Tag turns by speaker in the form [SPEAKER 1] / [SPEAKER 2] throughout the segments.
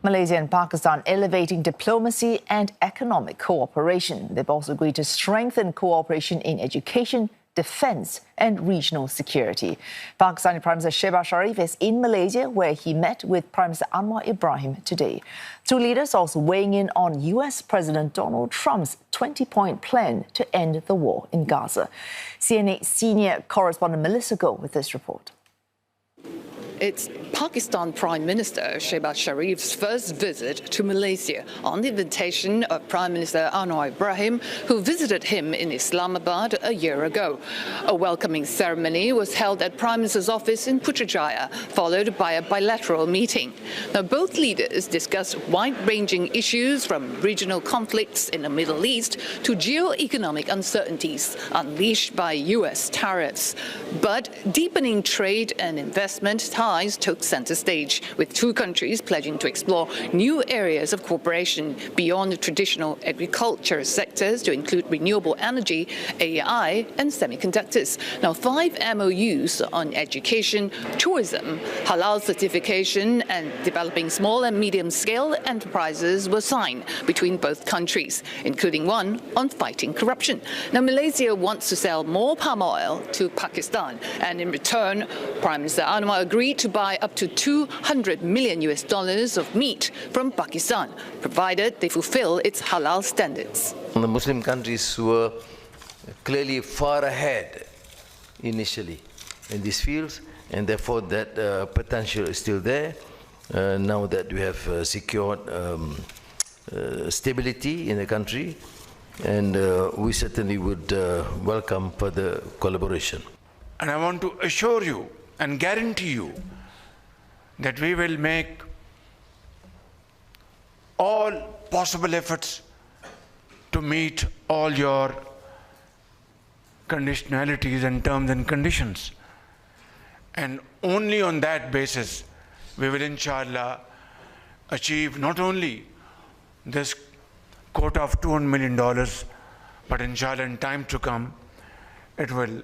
[SPEAKER 1] Malaysia and Pakistan elevating diplomacy and economic cooperation. They've also agreed to strengthen cooperation in education, defence and regional security. Pakistani Prime Minister Shehbaz Sharif is in Malaysia, where he met with Prime Minister Anwar Ibrahim today. Two leaders also weighing in on US President Donald Trump's 20-point plan to end the war in Gaza. CNA senior correspondent Melissa Go with this report.
[SPEAKER 2] It's Pakistan Prime Minister Shehbaz Sharif's first visit to Malaysia on the invitation of Prime Minister Anwar Ibrahim, who visited him in Islamabad a year ago. A welcoming ceremony was held at Prime Minister's office in Putrajaya, followed by a bilateral meeting. Now, both leaders discussed wide-ranging issues from regional conflicts in the Middle East to geo-economic uncertainties unleashed by US tariffs. But deepening trade and investment ties took center stage, with two countries pledging to explore new areas of cooperation beyond the traditional agriculture sectors to include renewable energy, AI and semiconductors. Now, 5 MOUs on education, tourism, halal certification and developing small and medium-scale enterprises were signed between both countries, including one on fighting corruption. Now, Malaysia wants to sell more palm oil to Pakistan, and in return, Prime Minister Anwar agreed to buy up to $200 million of meat from Pakistan, provided they fulfill its halal standards.
[SPEAKER 3] The Muslim countries were clearly far ahead initially in these fields, and therefore that potential is still there. Now that we have secured stability in the country, and we certainly would welcome further collaboration.
[SPEAKER 4] And I want to assure you and guarantee you that we will make all possible efforts to meet all your conditionalities and terms and conditions. And only on that basis we will, inshallah, achieve not only this quota of $200 million, but inshallah in time to come it will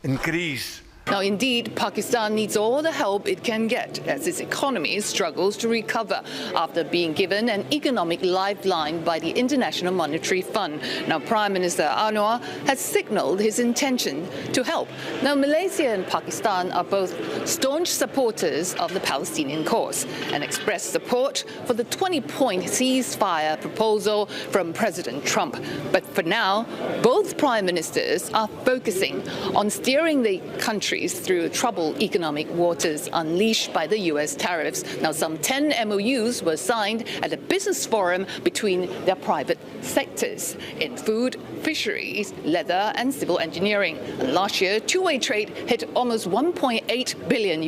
[SPEAKER 4] increase.
[SPEAKER 2] Now, indeed, Pakistan needs all the help it can get as its economy struggles to recover after being given an economic lifeline by the International Monetary Fund. Now, Prime Minister Anwar has signalled his intention to help. Now, Malaysia and Pakistan are both staunch supporters of the Palestinian cause and expressed support for the 20-point ceasefire proposal from President Trump. But for now, both prime ministers are focusing on steering the country through troubled economic waters unleashed by the US tariffs. Now, some 10 MOUs were signed at a business forum between their private sectors in food, fisheries, leather and civil engineering. And last year, two-way trade hit almost $1.8 billion,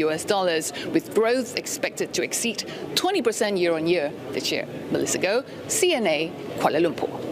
[SPEAKER 2] with growth expected to exceed 20% year-on-year this year. Melissa Go, CNA, Kuala Lumpur.